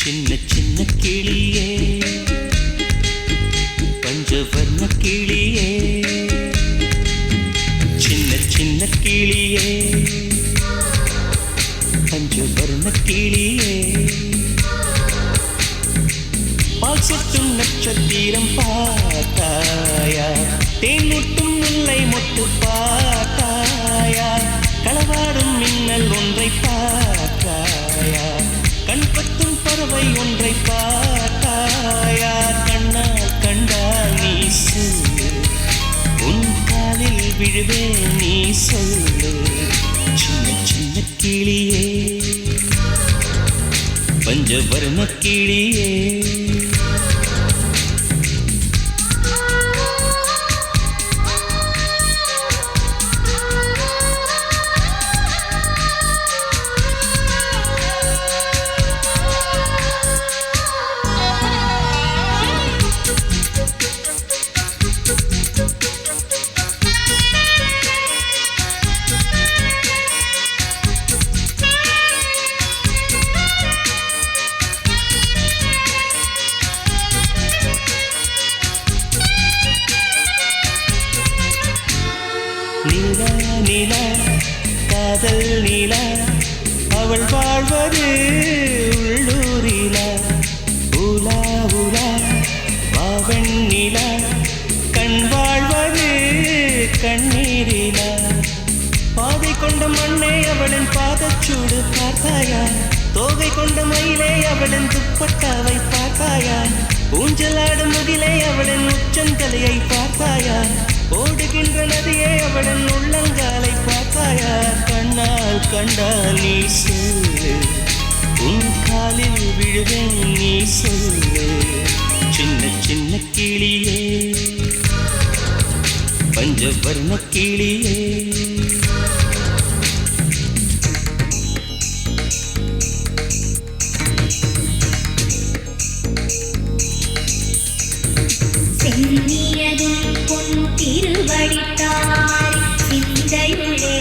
சின்ன சின்ன கிளியே பஞ்சவர்ண கிளியே சின்ன சின்ன கிளியே பஞ்சவர்ண கிளியே பால் சொட்டும் நட்சத்திரம் பார்த்தாயா தேன் முட்டும் முல்லை மொட்டு பார்த்தாயா களவாடும் மின்னல் ஒன்றை பார்த்தாயா கண் பத்தும் பறவை ஒன்றை பார்த்தாயா கண்ணால் கண்டால் நீ சொல்லு உன் காலில் விழுவேன் நீ சொல்லு சின்ன சின்ன கிளியே பஞ்சவர்ண கிளியே நீலா நீலா காதல் நீலா அவள் வாழ்வது உள்ளூரிலா உலா உலா வாவன் நீலா கண் வாழ்வது கண்ணீரிலா பாதை கொண்ட மண்ணே அவளின் பாதச்சூடு பார்த்தாயா தோகை கொண்ட மயிலே அவளின் துப்பட்டாவை பார்த்தாயா ஊஞ்சலாடும் முகிலே அவளின் உச்சந்தலையை பார்த்தாயா ஓடுகின்ற நதியே அவளின் உள்ளங்காலை பார்த்தாயா கண்ணால் கண்டால் நீ சொல்லு உன் காலில் விழுவேன் நீ சொல்லு சின்ன சின்ன கிளியே பஞ்சவர்ண கிளியே சென்னியதும் பொன் திருவடித்தாய் சிந்தையுளே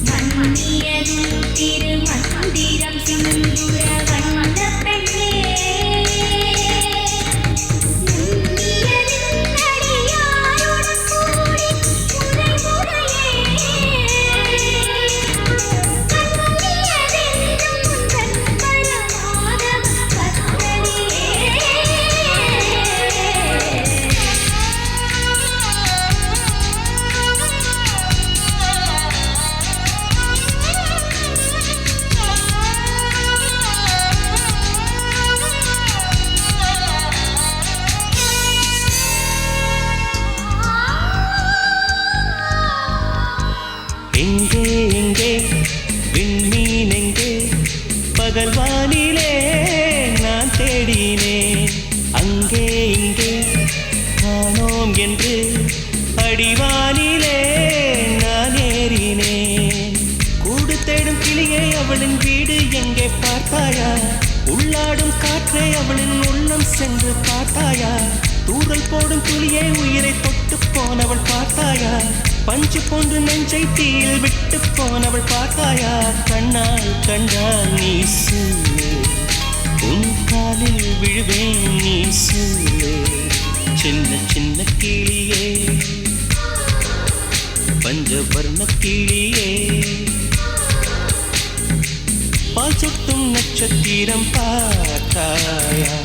மன்னியதும் திருமந்திரம் சிந்துர வந்த பெண்ணே நுண்ணியதும் நடியாருடன் கூடி முறை முறையே கண்ணியதென்றும் உந்தன் பரமாத கத்தரியே எங்கே எங்கே விண்மீன் எங்கே பகல் வானிலே நான் தேடினேன் அங்கே இங்கே காணோம் என்று அடிவானிலே நான் ஏறினேன் கூடு தேடும் கிளியே அவளின் வீடு எங்கே பார்த்தாயா உள்ளாடும் காற்றே அவளின் உள்ளம் சென்று பார்த்தாயா தூரல் போடும் துளியே உயிரை தொட்டு போனவள் பார்த்தாயா பஞ்சு போன்று நெஞ்சை தீயில் விட்டு போனவள் பார்த்தாயா கண்ணால் கண்டால் நீ சொல்லு உன் காலில் விழுவேன் நீ சொல்லு சின்ன சின்ன கிளியே பஞ்சவர்ண கிளியே பால் சொட்டும் நட்சத்திரம் பார்த்தாயா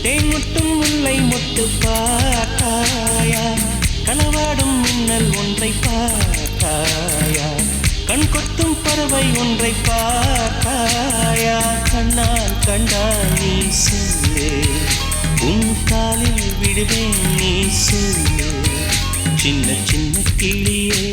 தேன் முட்டும் முல்லை மொட்டு பார்த்தாயா களவாடும் மின்னல் ஒன்றை பார்த்தாயா கண் கொத்தும் பறவை ஒன்றை பார்த்தாயா கண்ணால் கண்டால் நீ சொல்லு உன் காலில் விடுவேன் நீ சொல்லு சின்ன சின்ன கிளியே